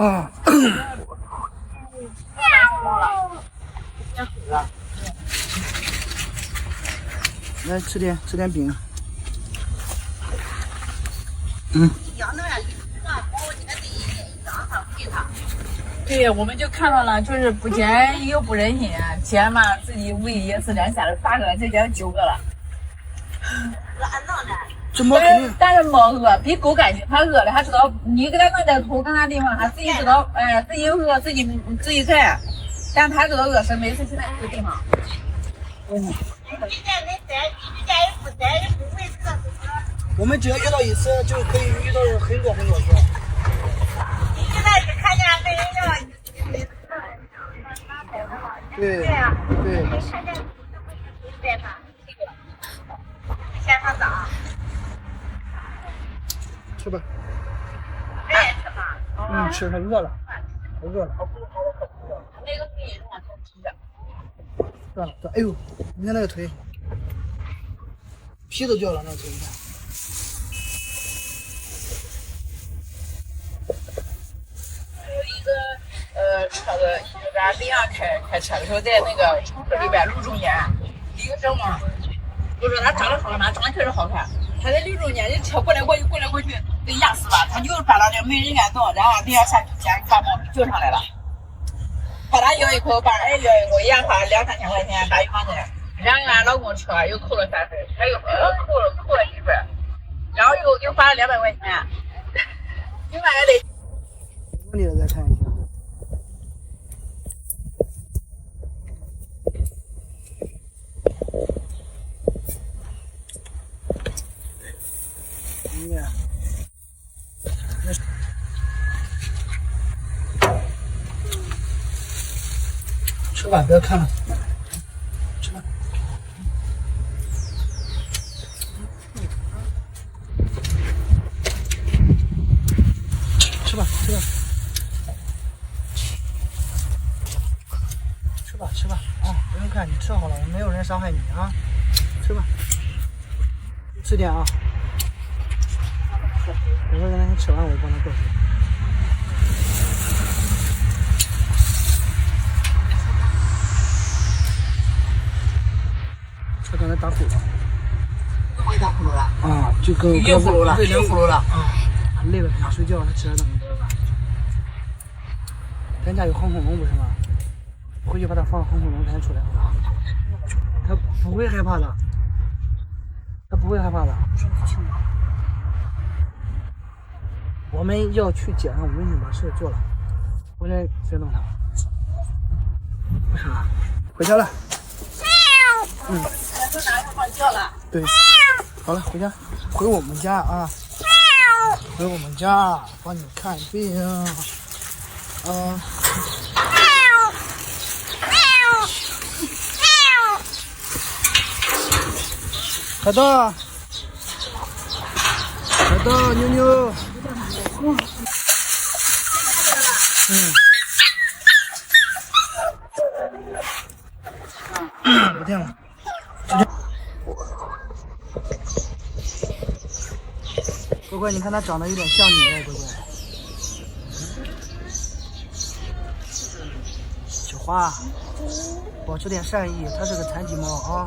啊。来吃点饼。对，我们就看到了，就是不捡又不忍心，捡嘛自己喂也是两下子8个，再捡9个了。这猫肯定，但是猫饿，比狗干净，它饿了，它知道你给它弄点土跟它地方，它自己知道，自己饿自己干，但它知道饿是每次去那个地方。我们只要遇到一次，就可以遇到很多次。你现在只看见没人要，对。看见在哪？先上早。吃吧。这也吃吗？吃，它饿了。那个腿往前吃着。算了，哎呦，你看那个腿，皮都掉了，那腿你看。还有一个车子，咱领养开车的时候，在那个城市里边路中间，一个什么，我说他长得好看，长得确实好看。他在路中间，人车过来过去，被压死了。他就站到这没人敢动，然后领养下去捡，把猫救上来了。把他咬一口，把人咬一口，研花2、3千块钱打预防针，然后俺老公车又扣了3分，还有扣了1分，然后又罚了200块钱，另外还得。你再看一下。吃吧，不要看了，吃吧。吃吧，啊！不用看，你吃好了，没有人伤害你啊。吃吧，吃点啊。我说让他吃完，我帮他过去。他刚才打呼噜。会打呼噜了。啊，就跟晕呼噜了，晕呼噜了。啊，累了想睡觉，他起来等。咱家有红恐龙不是吗？回去把它放红恐龙才出来。他不会害怕的。我们要去捡上文具把事做了，回来再弄它。不是了，回家了。放觉了。对，好了，回家，回我们家啊，回我们家帮你看病啊。海盗，妞妞。不见了。乖乖，你看它长得有点像你，乖乖。小花，保持点善意，它是个残疾猫啊。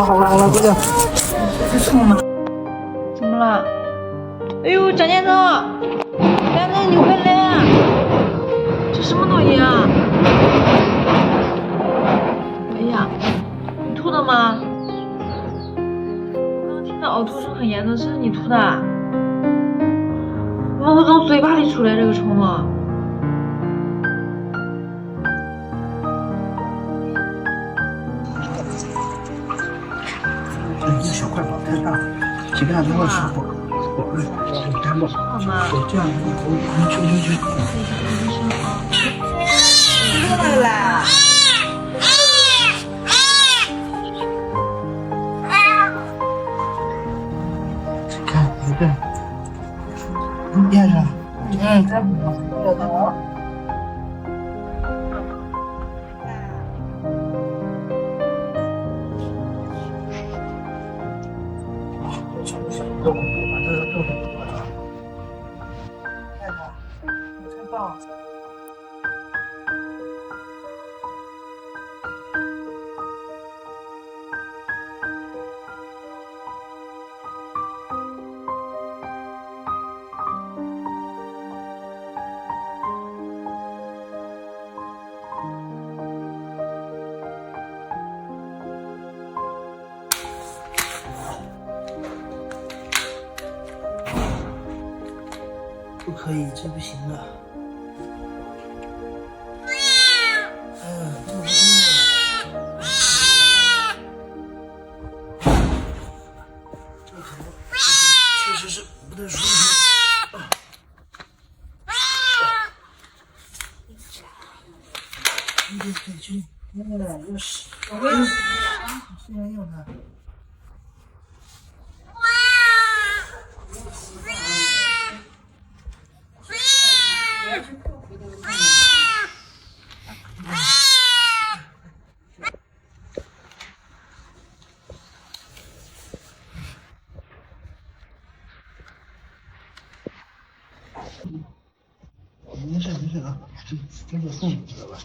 好了，姑娘。怎么了？哎呦，张建成，你快来啊！这什么东西啊？哎呀，你吐的吗？我刚刚听到呕吐声很严重，这是你吐的？怎么会从嘴巴里出来这个虫啊？这小块宝太大了，几个人都会吃火，干不好。我这样以后去。热了啦！看一个，咽上，再补热的。把这个豆腐做了，看看，真棒。不可以，这不行的。这不行的。这可能确实是不太舒服。对，去，又是，虽然要它。没事啊，这个送你知道吧？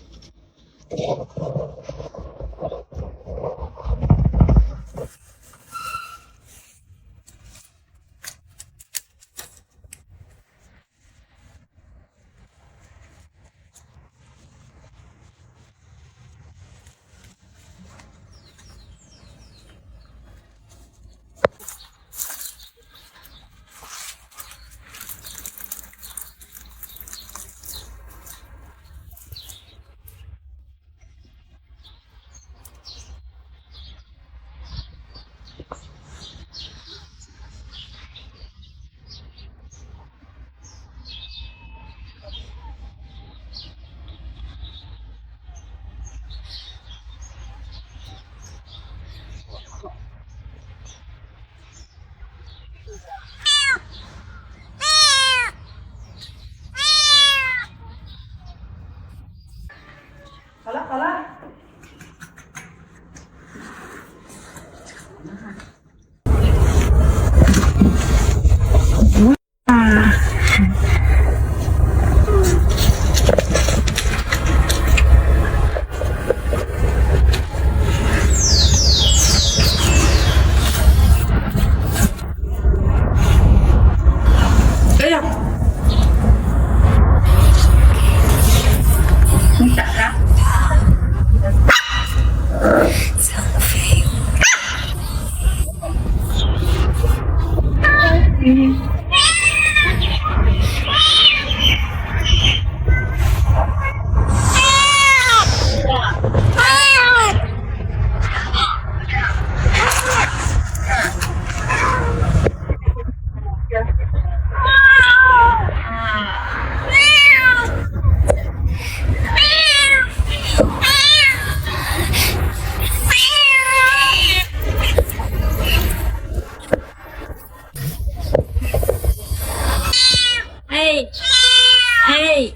哎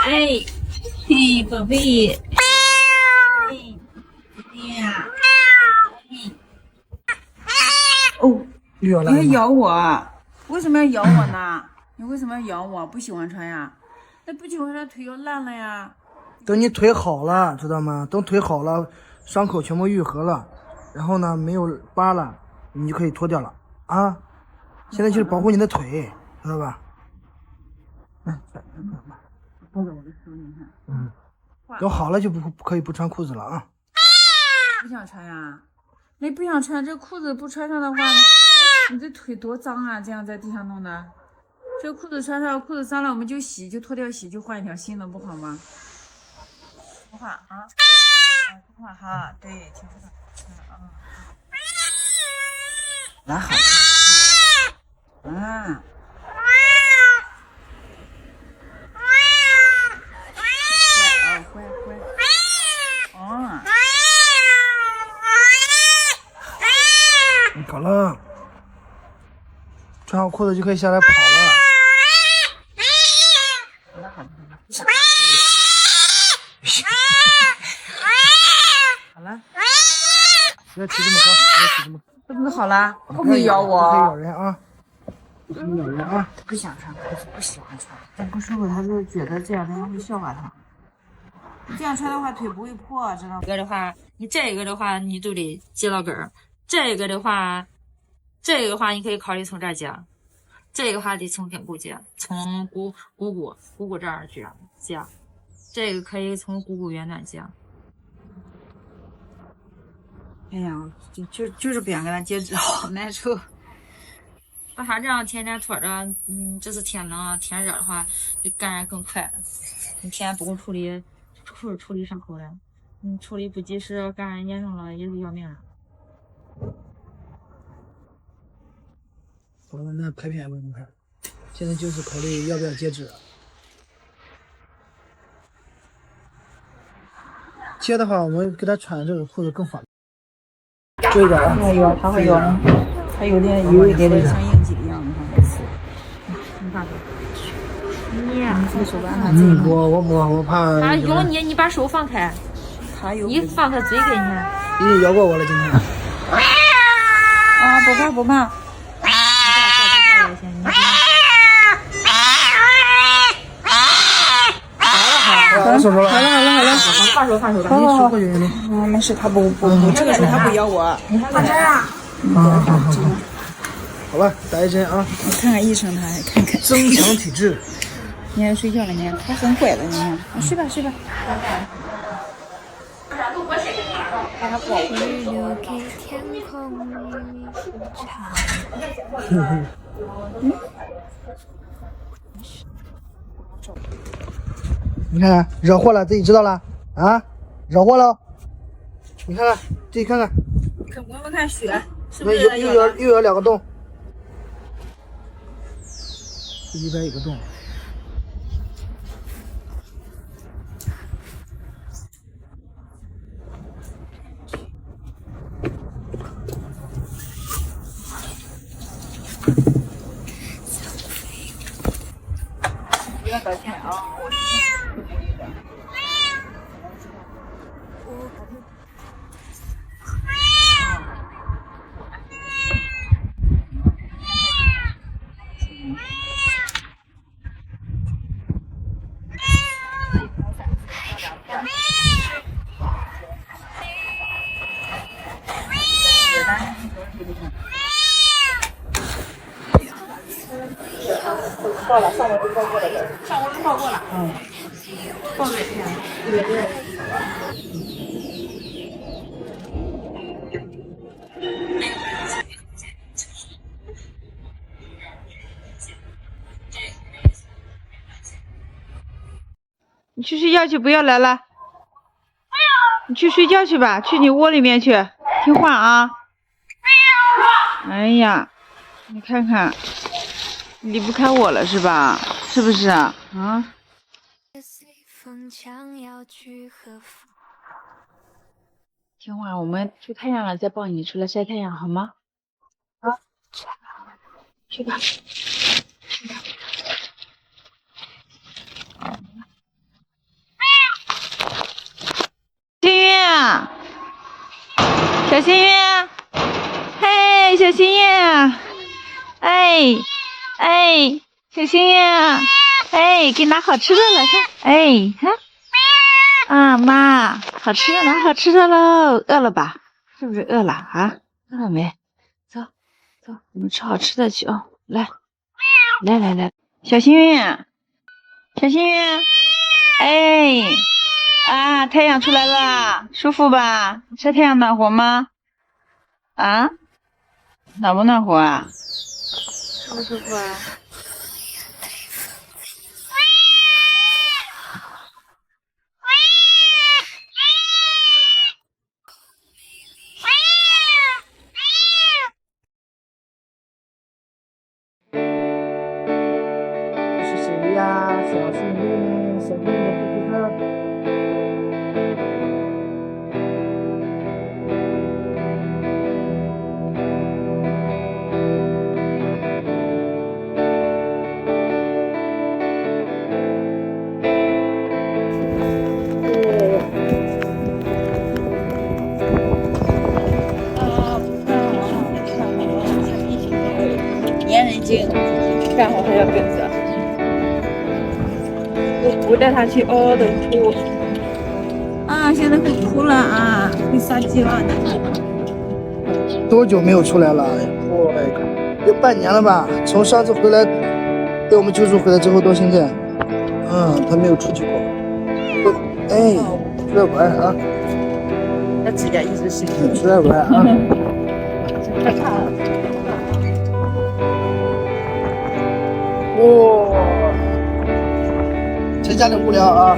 哎，嘿，宝贝，哎呀，哦，又要你还来了。咬我？为什么要咬我呢？你为什么要咬我？不喜欢穿呀？那不喜欢穿腿要烂了呀。等你腿好了，知道吗？等腿好了，伤口全部愈合了，然后呢没有疤了，你就可以脱掉了啊。现在就是保护你的腿，知道吧？抱着我的手，你看。嗯，等好了就不可以不穿裤子了啊。不想穿呀？那不想穿，这裤子不穿上的话，你这腿多脏啊！这样在地上弄的。这裤子穿上，裤子脏了我们就洗，就脱掉洗，就换一条新的，不好吗？不换啊？不换哈，对，挺好的。来好了。嗯。乖乖。哦。好了，穿好裤子就可以下来跑了。好了。不要起这么高，不要起这么高。这不是好了？不可可以咬我。不可以咬人啊！不可以咬人啊！不想穿裤子，不喜欢穿。但不舒服，他就觉得这样人家会笑话他。你这样穿的话，腿不会破，知道吗？这个的话，你这个的话，你就得接到根儿。这个的话，你可以考虑从这儿接。这个话得从颈部接，从股骨这儿接。这个可以从股骨远端接。哎呀，就是不想给他接纸，好难受。把它这样天天拖着，这是天冷天热的话，就感染更快了。你天天不够处理伤口的，处理不及时，感染严重了也是要命了。好了，那拍片不用拍，现在就是考虑要不要截肢。接的话，我们给他穿这个裤子更方便。注意点啊！它会有，它有点像应急一样的，好像是。你看，你这个手腕它我怕。它咬你，你把手放开，你放开嘴给你看。已经咬过我了，今天。啊，不怕不怕。好手了。好了，放手。你手过去你。没事，它不，这个时候它不咬我。你看这啊。好了，打一针啊！我看看医生，他还看看。增强体质。你还睡觉了呢？他很乖的，你看。睡吧。你看看，惹祸了，自己知道了啊？惹祸了，你看看，自己看看。我们看血，是不那是又有2个洞，这里边有个洞。不要道歉啊！报了，上午就报过了。报了一天。你去睡觉去，不要来了。你去睡觉去吧，去你窝里面去，听话啊。哎呀，你看看，离不开我了是吧？是不是啊？啊？听话，我们出太阳了再抱你出来晒太阳好吗？啊，去吧。小幸运，嘿，小幸运，哎，小幸运，哎，给你拿好吃的了，看，哎，看，啊，妈，好吃的，拿好吃的喽，饿了吧？是不是饿了啊？饿了没？走，我们吃好吃的去哦，来，小幸运，哎。啊，太阳出来了，舒服吧？晒太阳暖和吗？啊，暖不暖和啊？舒不舒服啊？这是谁呀？小幸运，小幸运的呼呼车。粘人精，然后还要跟着。我不带他去嗷嗷的哭。啊，现在会哭了啊，会撒娇了。多久没有出来了？有半年了吧？从上次回来被我们救助回来之后到现在，他没有出去过。哎，出来玩啊！他指甲一直是出来玩啊！害怕了。哇，在家里无聊啊！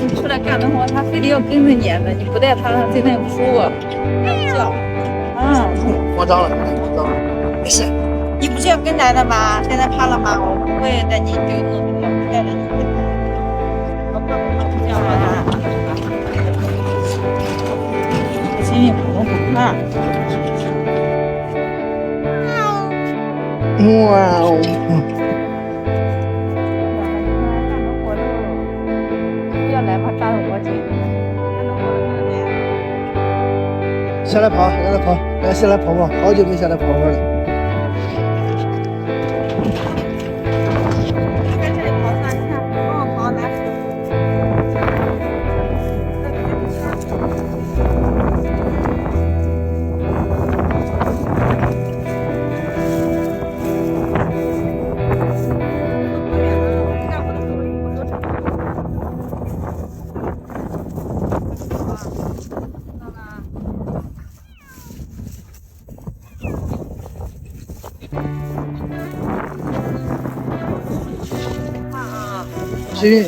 你出来干的话，他非得要跟着撵的，你不带他，他在那哭，叫，慌张了，没事。你不是要跟奶奶吗？现在怕了吗？我不会带你丢弄的，我带着你跟奶奶。我怕不这样啊？心里不怕。哇哦！不要来吧，扎着我紧。下来跑，来下来跑跑，好久没下来跑跑了。在这里跑上，你看，帮我跑来。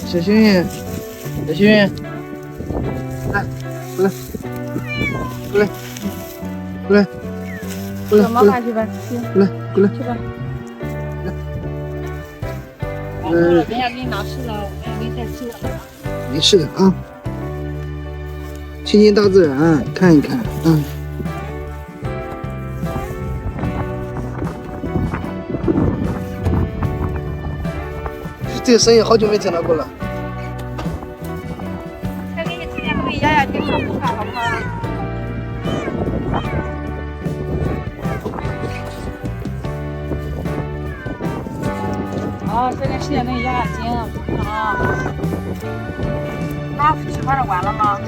小幸运，来，过来，找妈妈去吧，过来，去吧。等一下给你拿吃的，我给你带吃的。没事的啊，亲近大自然，看一看，这个声音好久没听到过了。再给你推荐那个压压惊好不好？好不好？好，再给你推荐那个压压惊啊。妈，吃饭的晚了吗？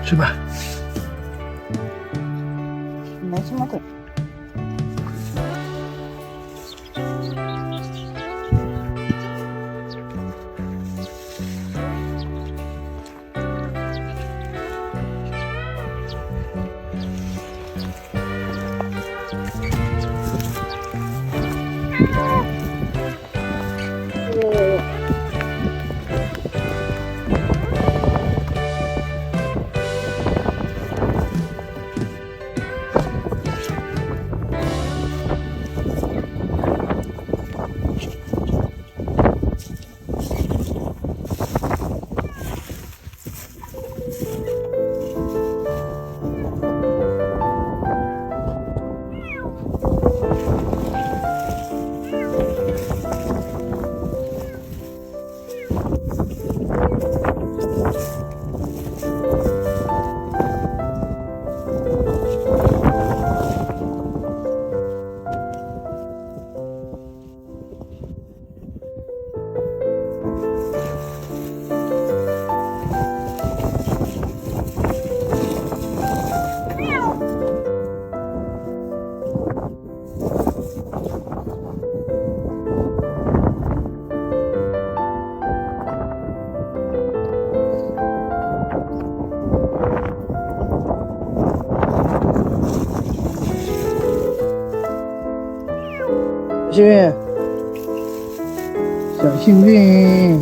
是吧？没什么鬼。幸运，小幸运。